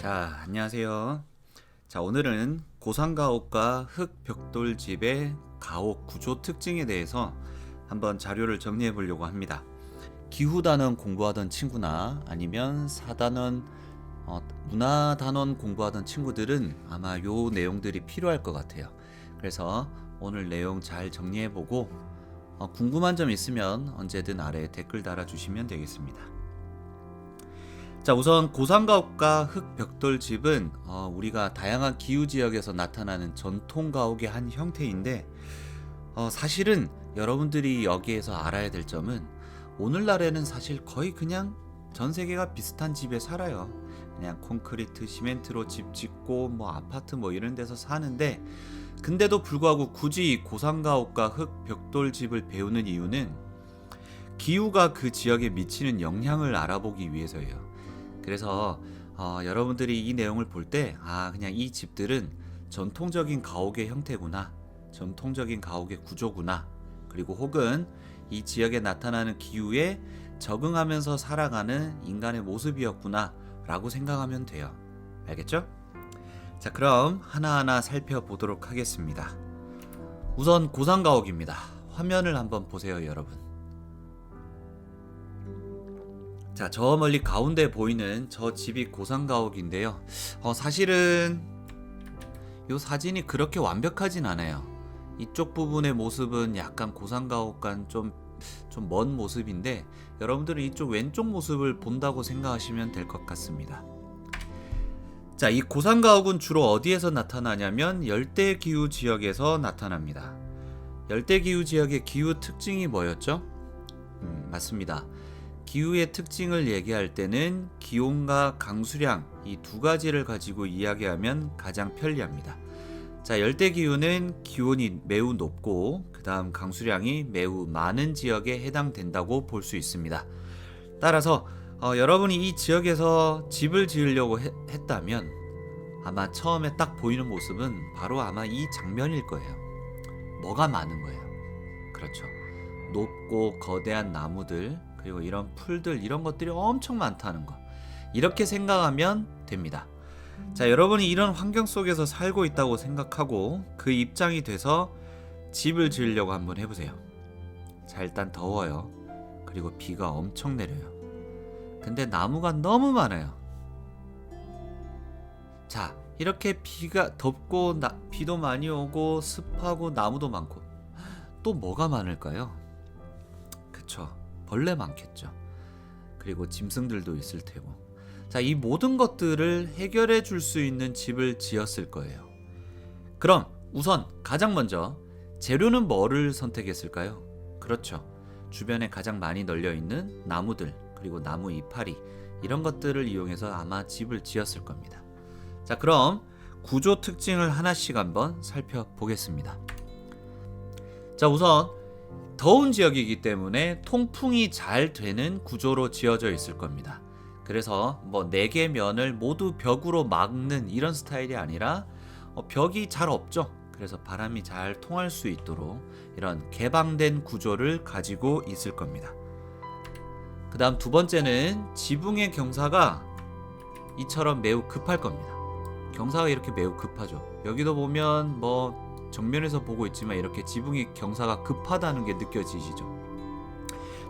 자, 안녕하세요. 자, 오늘은 고상가옥과 흙벽돌집의 가옥 구조 특징에 대해서 한번 자료를 정리해 보려고 합니다. 기후단원 공부하던 친구나 아니면 사단원, 문화단원 공부하던 친구들은 아마 요 내용들이 필요할 것 같아요. 그래서 오늘 내용 잘 정리해 보고 궁금한 점 있으면 언제든 아래에 댓글 달아주시면 되겠습니다. 자, 우선 고상가옥과 흙벽돌집은 우리가 다양한 기후지역에서 나타나는 전통가옥의 한 형태인데 사실은 여러분들이 여기에서 알아야 될 점은 오늘날에는 사실 거의 그냥 전 세계가 비슷한 집에 살아요. 그냥 콘크리트, 시멘트로 집 짓고 뭐 아파트 뭐 이런 데서 사는데, 근데도 불구하고 굳이 고상가옥과 흙벽돌집을 배우는 이유는 기후가 그 지역에 미치는 영향을 알아보기 위해서예요. 그래서 여러분들이 이 내용을 볼 때 그냥 이 집들은 전통적인 가옥의 형태구나, 전통적인 가옥의 구조구나, 그리고 혹은 이 지역에 나타나는 기후에 적응하면서 살아가는 인간의 모습이었구나 라고 생각하면 돼요. 알겠죠? 자, 그럼 하나하나 살펴보도록 하겠습니다. 우선 고상가옥입니다. 화면을 한번 보세요, 여러분. 자, 저 멀리 가운데 보이는 저 집이 고상가옥인데요. 사실은 이 사진이 그렇게 완벽하진 않아요. 이쪽 부분의 모습은 약간 고상가옥과는 좀 먼 모습인데, 여러분들은 이쪽 왼쪽 모습을 본다고 생각하시면 될 것 같습니다. 자, 이 고상가옥은 주로 어디에서 나타나냐면 열대기후 지역에서 나타납니다. 열대기후 지역의 기후 특징이 뭐였죠? 맞습니다. 기후의 특징을 얘기할 때는 기온과 강수량 이 두 가지를 가지고 이야기하면 가장 편리합니다. 자, 열대기후는 기온이 매우 높고 그 다음 강수량이 매우 많은 지역에 해당된다고 볼 수 있습니다. 따라서 여러분이 이 지역에서 집을 지으려고 했다면 아마 처음에 딱 보이는 모습은 바로 아마 이 장면일 거예요. 뭐가 많은 거예요. 그렇죠. 높고 거대한 나무들, 그리고 이런 풀들, 이런 것들이 엄청 많다는 거, 이렇게 생각하면 됩니다. 자, 여러분이 이런 환경 속에서 살고 있다고 생각하고 그 입장이 돼서 집을 지으려고 한번 해보세요. 자, 일단 더워요. 그리고 비가 엄청 내려요. 근데 나무가 너무 많아요. 자, 이렇게 비가 덥고 비도 많이 오고 습하고 나무도 많고 또 뭐가 많을까요? 그쵸, 벌레 많겠죠. 그리고 짐승들도 있을 테고. 자, 이 모든 것들을 해결해 줄 수 있는 집을 지었을 거예요. 그럼 우선 가장 먼저 재료는 뭐를 선택했을까요? 그렇죠. 주변에 가장 많이 널려 있는 나무들, 그리고 나무 이파리, 이런 것들을 이용해서 아마 집을 지었을 겁니다. 자, 그럼 구조 특징을 하나씩 한번 살펴보겠습니다. 자, 우선 더운 지역이기 때문에 통풍이 잘 되는 구조로 지어져 있을 겁니다. 그래서 뭐 4개 면을 모두 벽으로 막는 이런 스타일이 아니라 벽이 잘 없죠. 그래서 바람이 잘 통할 수 있도록 이런 개방된 구조를 가지고 있을 겁니다. 그 다음 두 번째는 지붕의 경사가 이처럼 매우 급할 겁니다. 경사가 이렇게 매우 급하죠. 여기도 보면 뭐 정면에서 보고 있지만 이렇게 지붕의 경사가 급하다는 게 느껴지시죠?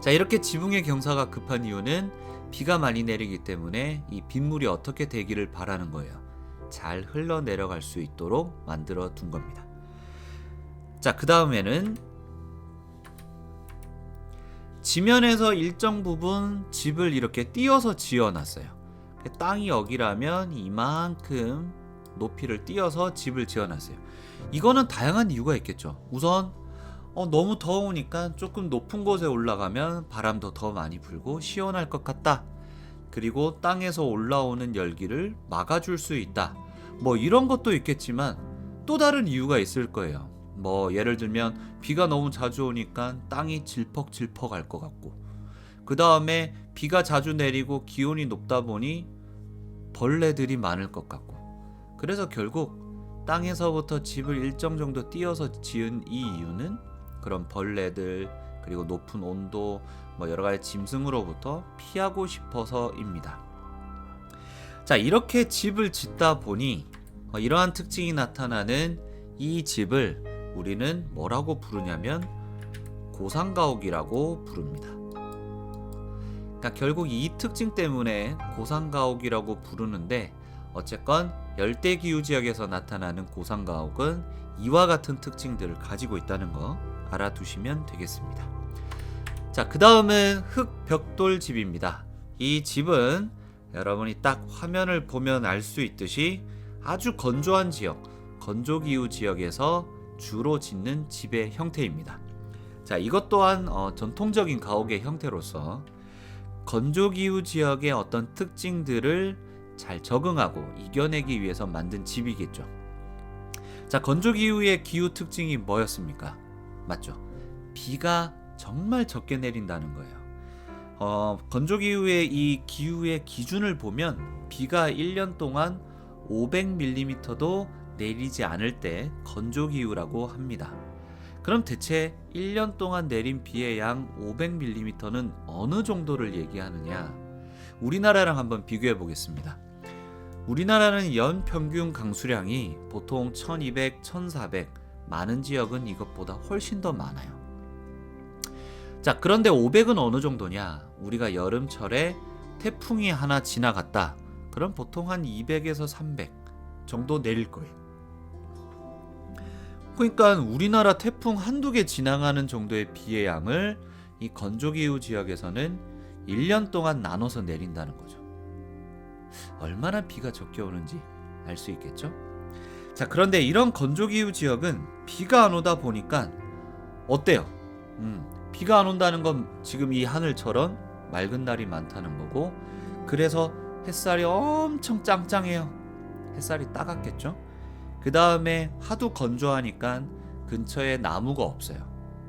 자, 이렇게 지붕의 경사가 급한 이유는 비가 많이 내리기 때문에 이 빗물이 어떻게 되기를 바라는 거예요. 잘 흘러내려갈 수 있도록 만들어 둔 겁니다. 자, 그 다음에는 지면에서 일정 부분 집을 이렇게 띄어서 지어놨어요. 땅이 여기라면 이만큼 높이를 띄어서 집을 지어놨어요. 이거는 다양한 이유가 있겠죠. 우선 너무 더우니까 조금 높은 곳에 올라가면 바람도 더 많이 불고 시원할 것 같다. 그리고 땅에서 올라오는 열기를 막아줄 수 있다. 뭐 이런 것도 있겠지만 또 다른 이유가 있을 거예요. 뭐 예를 들면 비가 너무 자주 오니까 땅이 질퍽질퍽 할 것 같고, 그 다음에 비가 자주 내리고 기온이 높다 보니 벌레들이 많을 것 같고, 그래서 결국 땅에서부터 집을 일정 정도 띄어서 지은 이 이유는 그런 벌레들, 그리고 높은 온도, 뭐 여러 가지 짐승으로부터 피하고 싶어서입니다. 자, 이렇게 집을 짓다 보니 이러한 특징이 나타나는 이 집을 우리는 뭐라고 부르냐면 고상가옥이라고 부릅니다. 그러니까 결국 이 특징 때문에 고상가옥이라고 부르는데, 어쨌건 열대기후 지역에서 나타나는 고상가옥은 이와 같은 특징들을 가지고 있다는 거 알아두시면 되겠습니다. 자, 그 다음은 흙벽돌집입니다. 이 집은 여러분이 딱 화면을 보면 알 수 있듯이 아주 건조한 지역, 건조기후 지역에서 주로 짓는 집의 형태입니다. 자, 이것 또한 전통적인 가옥의 형태로서 건조기후 지역의 어떤 특징들을 잘 적응하고 이겨내기 위해서 만든 집이겠죠. 자, 건조기후의 기후 특징이 뭐였습니까? 맞죠? 비가 정말 적게 내린다는 거예요. 건조기후의 이 기후의 기준을 보면 비가 1년 동안 500mm도 내리지 않을 때 건조기후라고 합니다. 그럼 대체 1년 동안 내린 비의 양 500mm는 어느 정도를 얘기하느냐? 우리나라랑 한번 비교해 보겠습니다. 우리나라는 연 평균 강수량이 보통 1200, 1400, 많은 지역은 이것보다 훨씬 더 많아요. 자, 그런데 500은 어느 정도냐? 우리가 여름철에 태풍이 하나 지나갔다. 그럼 보통 한 200에서 300 정도 내릴 거예요. 그러니까 우리나라 태풍 한두 개 지나가는 정도의 비의 양을 이 건조기후 지역에서는 1년 동안 나눠서 내린다는 거죠. 얼마나 비가 적게 오는지 알 수 있겠죠? 자, 그런데 이런 건조기후 지역은 비가 안 오다 보니까 어때요? 비가 안 온다는 건 지금 이 하늘처럼 맑은 날이 많다는 거고, 그래서 햇살이 엄청 짱짱해요. 햇살이 따갑겠죠? 그 다음에 하도 건조하니까 근처에 나무가 없어요.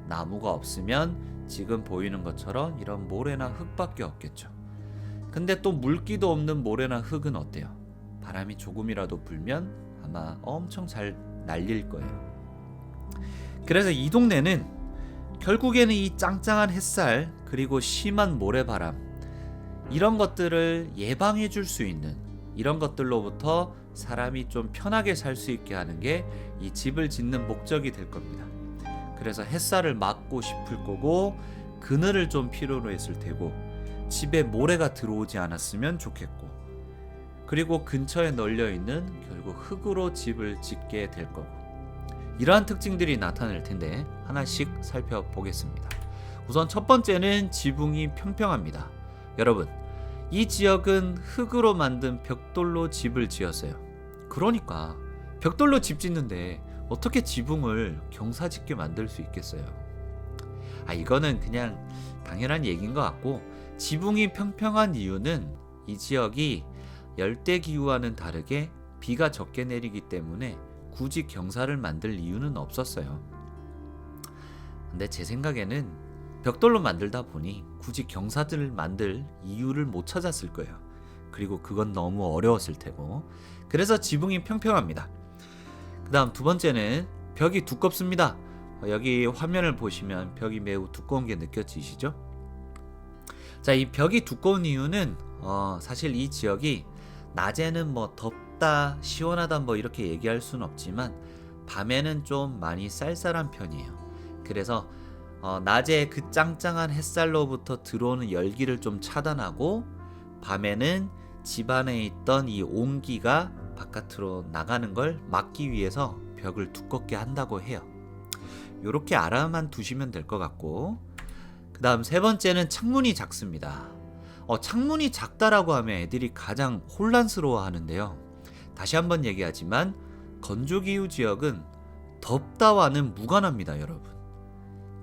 나무가 없으면 지금 보이는 것처럼 이런 모래나 흙밖에 없겠죠. 근데 또 물기도 없는 모래나 흙은 어때요? 바람이 조금이라도 불면 아마 엄청 잘 날릴 거예요. 그래서 이 동네는 결국에는 이 짱짱한 햇살 그리고 심한 모래바람, 이런 것들을 예방해 줄 수 있는, 이런 것들로부터 사람이 좀 편하게 살 수 있게 하는 게 이 집을 짓는 목적이 될 겁니다. 그래서 햇살을 막고 싶을 거고, 그늘을 좀 필요로 했을 테고, 집에 모래가 들어오지 않았으면 좋겠고, 그리고 근처에 널려 있는 결국 흙으로 집을 짓게 될 거고, 이러한 특징들이 나타날 텐데 하나씩 살펴보겠습니다. 우선 첫 번째는 지붕이 평평합니다. 여러분, 이 지역은 흙으로 만든 벽돌로 집을 지었어요. 그러니까 벽돌로 집 짓는데 어떻게 지붕을 경사짓게 만들 수 있겠어요? 이거는 그냥 당연한 얘기인 것 같고, 지붕이 평평한 이유는 이 지역이 열대기후와는 다르게 비가 적게 내리기 때문에 굳이 경사를 만들 이유는 없었어요. 근데 제 생각에는 벽돌로 만들다 보니 굳이 경사들을 만들 이유를 못 찾았을 거예요. 그리고 그건 너무 어려웠을 테고, 그래서 지붕이 평평합니다. 그 다음 두 번째는 벽이 두껍습니다. 여기 화면을 보시면 벽이 매우 두꺼운 게 느껴지시죠? 자, 이 벽이 두꺼운 이유는 사실 이 지역이 낮에는 뭐 덥다, 시원하다 뭐 이렇게 얘기할 수는 없지만 밤에는 좀 많이 쌀쌀한 편이에요. 그래서 낮에 그 짱짱한 햇살로부터 들어오는 열기를 좀 차단하고, 밤에는 집 안에 있던 이 온기가 바깥으로 나가는 걸 막기 위해서 벽을 두껍게 한다고 해요. 요렇게 알아만 두시면 될 것 같고, 그 다음 세 번째는 창문이 작습니다. 창문이 작다라고 하면 애들이 가장 혼란스러워 하는데요. 다시 한번 얘기하지만 건조기후 지역은 덥다와는 무관합니다, 여러분.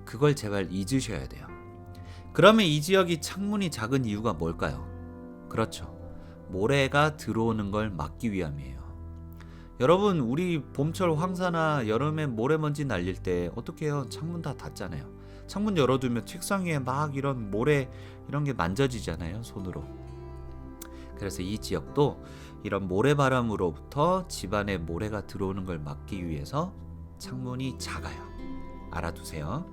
그걸 제발 잊으셔야 돼요. 그러면 이 지역이 창문이 작은 이유가 뭘까요? 그렇죠. 모래가 들어오는 걸 막기 위함이에요. 여러분, 우리 봄철 황사나 여름에 모래먼지 날릴 때 어떻게 해요? 창문 다 닫잖아요. 창문 열어두면 책상 위에 막 이런 모래 이런 게 만져지잖아요, 손으로. 그래서 이 지역도 이런 모래바람으로부터 집안에 모래가 들어오는 걸 막기 위해서 창문이 작아요. 알아두세요.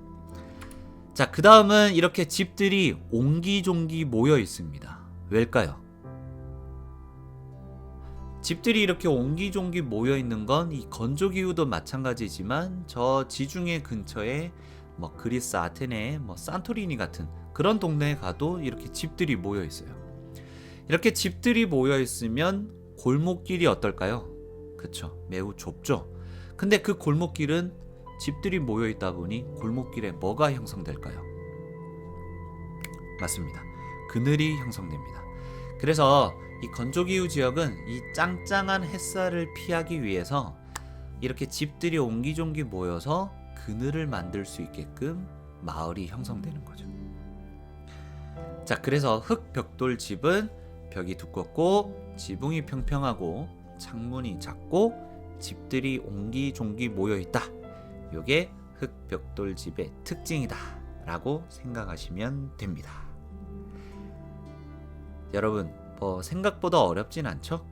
자, 그 다음은 이렇게 집들이 옹기종기 모여 있습니다. 왜일까요? 집들이 이렇게 옹기종기 모여 있는 건 이 건조기후도 마찬가지지만 저 지중해 근처에 뭐 그리스 아테네, 뭐 산토리니 같은 그런 동네에 가도 이렇게 집들이 모여 있어요. 이렇게 집들이 모여 있으면 골목길이 어떨까요? 그쵸, 매우 좁죠. 근데 그 골목길은 집들이 모여 있다 보니 골목길에 뭐가 형성될까요? 맞습니다. 그늘이 형성됩니다. 그래서 이 건조기후 지역은 이 짱짱한 햇살을 피하기 위해서 이렇게 집들이 옹기종기 모여서 그늘을 만들 수 있게끔 마을이 형성되는 거죠. 자, 그래서 흙벽돌 집은 벽이 두껍고 지붕이 평평하고 창문이 작고 집들이 옹기종기 모여 있다. 요게 흙벽돌 집의 특징이다 라고 생각하시면 됩니다. 여러분, 생각보다 어렵진 않죠?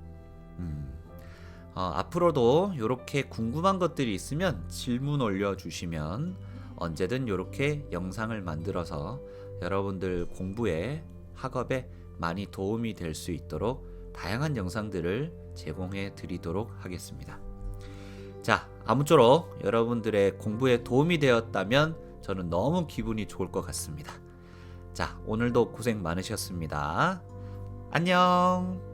앞으로도 이렇게 궁금한 것들이 있으면 질문 올려주시면 언제든 이렇게 영상을 만들어서 여러분들 공부에, 학업에 많이 도움이 될 수 있도록 다양한 영상들을 제공해 드리도록 하겠습니다. 자, 아무쪼록 여러분들의 공부에 도움이 되었다면 저는 너무 기분이 좋을 것 같습니다. 자, 오늘도 고생 많으셨습니다. 안녕.